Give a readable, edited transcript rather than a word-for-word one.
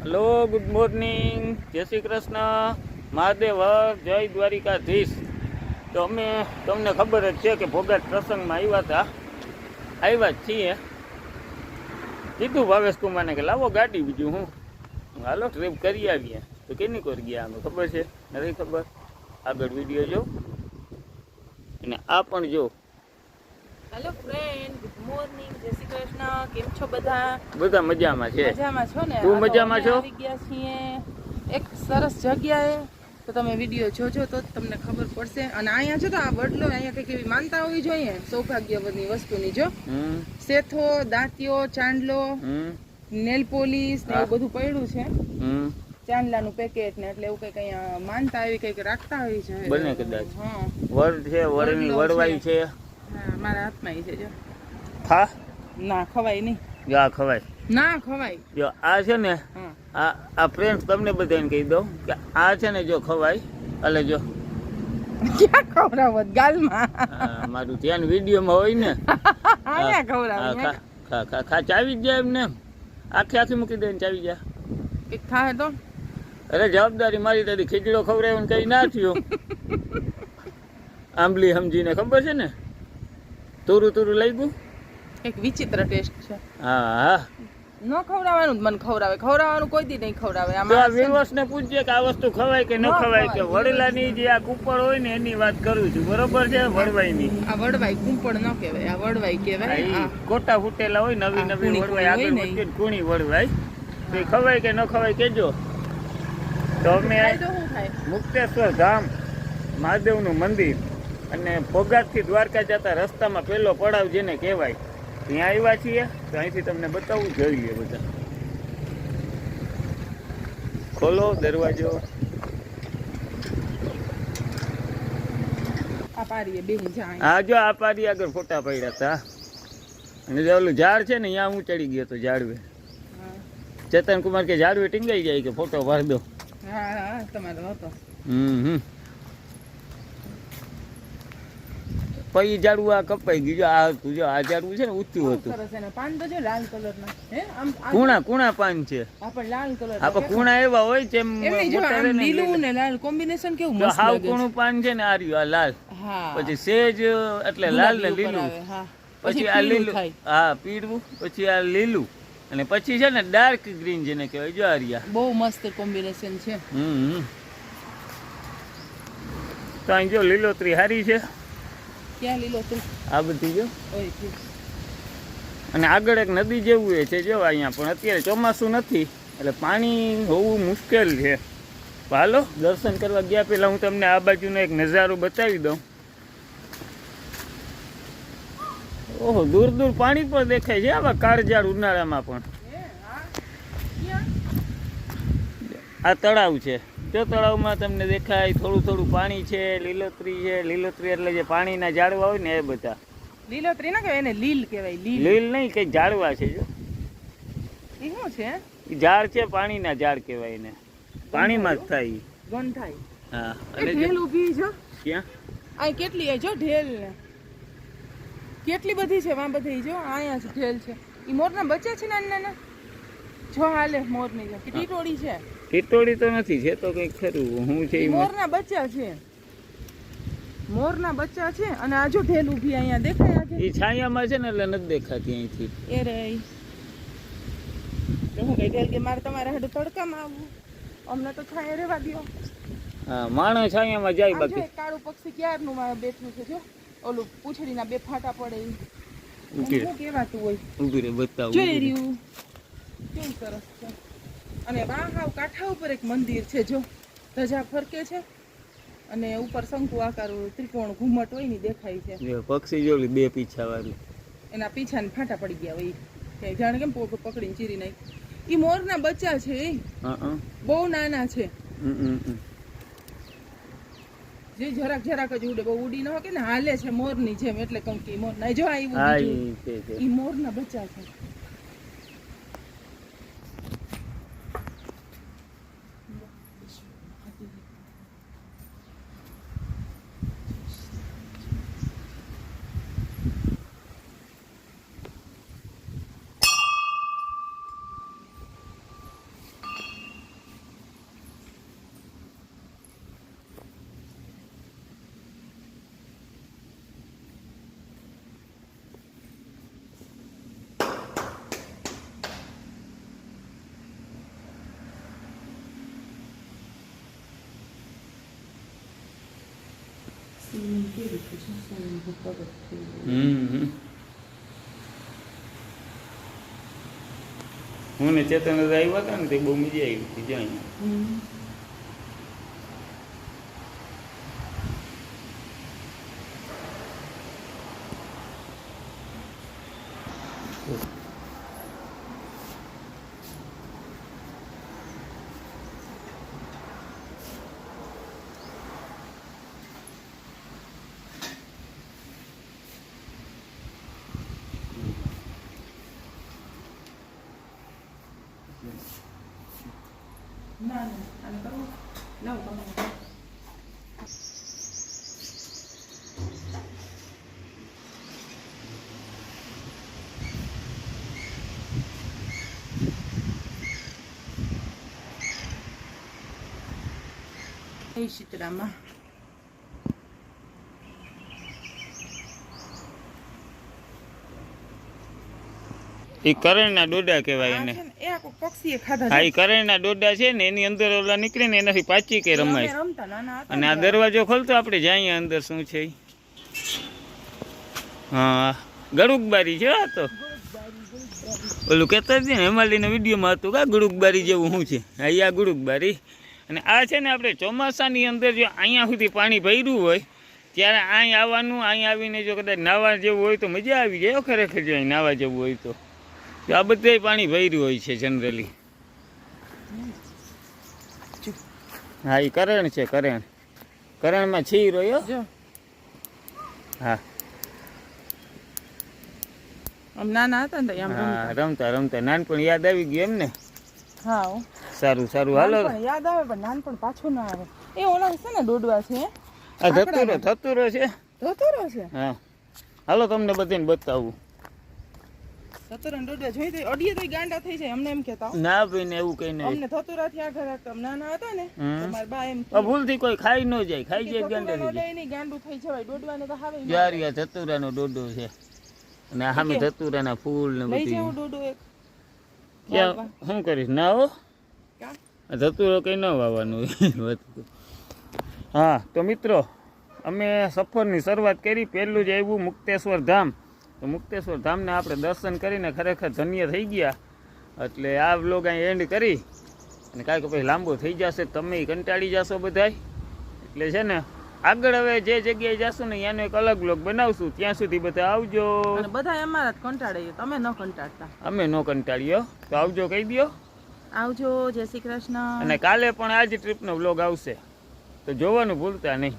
Hello, good morning, જય શ્રી કૃષ્ણ, મહાદેવ હર, જય દ્વારિકાધીશ. તો અમે તમને ખબર જ છે કે ભોગાટ પ્રસંગમાં આવ્યા જ છીએ. કીધું ભાવેશ કુમારને કે લાવો ગાડી, બીજું હું હાલો ટ્રીપ કરી આવીએ. તો કેની કોર ગયા અમે ખબર છે, નથી ખબર? આગળ વિડીયો જો અને આ પણ જો. હેલો ફ્રેન્ડ, ગુડ મોર્નિંગ, જય શ્રી કૃષ્ણ. કેમ છો બધા? બધા મજામાં છે. મજામાં છો ને? તું મજામાં છો? આવી ગયા છીએ એક સરસ જગ્યાએ, તો તમે વિડીયો જોજો તો તમને ખબર પડશે. અને અહીંયા જો તો આ વડલો, અહીંયા કંઈક એવી માનતા હોવી જોઈએ સૌભાગ્યવની વસ્તુની. જો શેથો, દાંતિયો, ચાંદલો, નેલ પોલિશ ને એવું બધું પડ્યું છે. ચાંદલાનું પેકેટ ને એટલે એવું કંઈક અહીંયા માનતા આવી કંઈક રાખતા હોય છે. બને કદાચ. હા, વડ છે, વડની વડવાઈ છે. હા, મારા હાથમાં ઈ છે જો. ખા ના ખવાય નહીં. જા ખવાય ના ખવાય. જો આ છે ને, આ ફ્રેન્ડ્સ તમને બધાને કહી દઉં કે આ છે ને જો ખવાય. અલે જો ક્યાં ખવડાવો ગાલમાં? મારું ધ્યાન વિડીયોમાં હોય ને. આયા ખવડાવો. ખા ખા ખા ચાવી જ જાય એમને. આખી આખી મૂકી દે ને ચાવી જાય. એક ખાય તો અરે જવાબદારી મારી તારી. ખીચડો ખવડાવ્યો ને કઈ ના થયું. આંબલી સમજીને ખબર છે ને, તુરું તુરું લઈ ગયું. એક વિચિત્ર ટેસ્ટ છે. હા હા, ન ખવડાવવાનું જ મન ખવડાવે. ખવડાવવાનું કોઈ દી નહીં ખવડાવે. તો આ વિવર્સ ને પૂછજે કે આ વસ્તુ ખવાય કે ન ખવાય. કે વડલાની જે આ કુંપળ હોય ને એની વાત કરું છું, બરોબર છે? વડવાઈ ની આ વડવાઈ કુંપળ ન કહેવાય, આ વડવાઈ કહેવાય. કોટા ફૂટેલા હોય, નવી નવી વડવાઈ આગળ વચ્ચે કુણી વડવાઈ. તો એ ખવાય કે ન ખવાય કેજો. તો અમે મુક્તેશ્વર ધામ મહાદેવનું મંદિર અને ભોગાટથી દ્વારકા જતા રસ્તામાં પહેલો પડાવ જેને કહેવાય ત્યાં આવ્યા છીએ. તો અહીંથી તમને બતાવું, જોઈ લે બધા. ખોલો દરવાજો. હા જો આ પારી આગળ ફોટા પડ્યા હતા. અને જે ઓલું ઝાડ છે ને અહીંયા હું ચડી ગયો હતો ઝાડવે. ચેતન કુમાર કે ઝાડવે ટીંગાઈ જાય કે ફોટો પાડી દો. પછી ઝાડવું આ કપાઈ ગયું. આ હતું જો, આ ઝાડવું છે ને ઊંચું હતું. કુણા પાન છે. આપણે કુણા એવા હોય છે હાવ કુણું પાન છે ને, આ રહ્યું આ લાલ. પછી સેજ એટલે લાલ ને લીલું. પછી આ લીલું, હા પીળું. પછી આ લીલું અને પછી છે ને ડાર્ક ગ્રીન જેને કહેવાય. જો આ રહ્યા બહુ મસ્ત કોમ્બિનેશન છે. તો અહીં જો લીલોતરી હારી છે. ક્યાં લીલોતરી? આ બધી જો. અને આગળ એક નદી જેવું એ છે જો અહીંયા. પણ અત્યારે ચોમાસું નથી એટલે પાણી હોવું મુશ્કેલ છે. હાલો દર્શન કરવા ગયા પહેલા હું તમને આ બાજુનો એક નજારો બતાવી દઉં. ઓહો, દૂર દૂર પાણી પણ દેખાય છે આવા કાળઝાળ ઉનાળામાં પણ. આ તળાવ છે જો, તળાવમાં તમને દેખાય થોડું થોડું પાણી છે. લીલોતરી છે. લીલોતરી એટલે જે પાણીના ઝાડવા હોય ને એ બધા. લીલોતરી ના કહેવાય, એને લીલ કહેવાય. લીલ નહીં, કઈ ઝાડવા છે જો. એ શું છે? ઝાડ છે, પાણીના ઝાડ કહેવાય એને. પાણીમાં જ થાય. ગન થાય. હા. અને ઢેલ ઊભી છે ક્યાં? આ કેટલી જો ઢેલ ને કેટલી બધી છે. વાં બધી જો અહીંયા છે ઢેલ છે. ઈ મોરના બચ્ચા છે નાના નાના. જો હાલે મોરની જો કે ટીટોડી છે. ટીટોડી તો નથી, છે તો કઈક ખરું. હું છે મોરના બચ્ચા છે. મોરના બચ્ચા છે. અને આ જો ઢેલ ઊભી અહીંયા દેખાય છે. ઈ છાયામાં છે ને એટલે નથી દેખાતી અહીંથી. એ રે તો હું કઈ ઢેલ કે મારે તમારા હાડું તડકામાં આવવું, અમને તો છાયા રહેવા દો. હા, માણસ છાયામાં જાય. બાકી કાળું પક્ષી ક્યારનું બેઠું છે જો. ઓલું પૂંછડીના બે ફાટા પડે. શું કહેવાતું હોય? ઊભી રે બતાવું. જોઈ રહ્યું કેવું સરસ છે. અને વાહાવ કાંઠા ઉપર એક મંદિર છે જો, ધજા ફરકે છે. અને ઉપર શંકુ આકાર ત્રિકોણ ઘુમટ હોય ને દેખાય છે. પક્ષી જોલી બે પીછા વાળી. એના પીછાને ફાટા પડી ગયા હોય. જાણે કેમ પકડીને ચીરી નાખી. ઈ મોરના બચ્ચા છે. બહુ નાના છે. જે જરાક જરાક જ ઉડે, બહુ ઉડી ન હોય ને, હાલે છે મોરની જેમ. એટલે કહું કે મોર ના જો આવ્યું. ઈ મોરના બચ્ચા છે. હું ને ચેતન આવ્યા હતા ને તે બહુ મજા આવી હતી જ્યાં શીતળામાં એ કરણના ડોડા કહેવાય એને. એ આ પક્ષીએ ખાધા. હા, એ કરણના ડોડા છે ને એની અંદર ઓલા નીકળે ને એનાથી પાચી કે રમાય. અને આ દરવાજો ખોલતો આપણે જઈએ અંદર શું છે. હા, ગળુકબારી છે. આ તો ઓલું કહેતા જ ને હેમાલીના વિડીયોમાં હતું કા ગુડુકબારી જેવું શું છે. હા, આ ગુડુકબારી. અને આ છે ને આપણે ચોમાસાની અંદર જો અહીંયા સુધી પાણી ભર્યું હોય ત્યારે અહીં આવવાનું, અહીં આવીને જો કદાચ નાવા જેવું હોય તો મજા આવી જાય ખરેખર. જો અહીં નાવા જેવું હોય તો આ બધે પાણી ભર્યું હોય છે જનરલી. હા, એ કરણ છે. કરણમાં છીર હોય. હા, નાના હતા ને હા, રમતા નાનપણ યાદ આવી ગયું એમ ને. હા, સારું હાલો. યાદ આવે પણ નાનપણ પાછું ના આવે. એ ઓલા છે ને ડોડવા છે. આ ધતુરો છે. હા, હાલો તમને બધાને બતાવું. ધતુરા ડોડવા જોઈ તો અડીએ તો ગાંડા થઈ જાય. અમને એમ કહેતા ના ભાઈ ને એવું કઈ નહીં. અમને ધતુરા થી આગળ નાના હતા ને તમારા બા એમ ભૂલથી કોઈ ખાઈ ન જાય. ખાઈ જાય ગાંડા થઈ જાય. એની ગાંડું થઈ જવાય. ડોડવાને તો હાવે જારિયા ધતુરાનો ડોડો છે. અને સામે ધતુરાના ફૂલ ને લઈ બધું. જાવ ડોડો એક. ક્યાં શું કરીશ ના હો. ધતુરો કઈ ન વાવવાનું. હા, તો મિત્રો અમે સફરની શરૂઆત કરી. પહેલું જ આવ્યું મુક્તેશ્વર ધામ. તો મુક્તેશ્વર ધામને આપણે દર્શન કરીને ખરેખર ધન્ય થઈ ગયા. એટલે આ વ્લોગ અહીં એન્ડ કરી અને કાંઈક પછી લાંબો થઈ જશે. તમે કંટાળી જશો બધાય. એટલે છે ને આગળ હવે જે જગ્યાએ જશું ને ત્યાંનો એક અલગ વ્લોગ બનાવશું. ત્યાં સુધી બધા આવજો. બધા અમારા જ કંટાળે. તમે ન કંટાળતા. અમે ન કંટાળ્યો તો આવજો કહી દો. આવજો. જય શ્રી કૃષ્ણ. અને કાલે પણ આ જ ટ્રીપનો વ્લોગ આવશે તો જોવાનું ભૂલતા નહીં.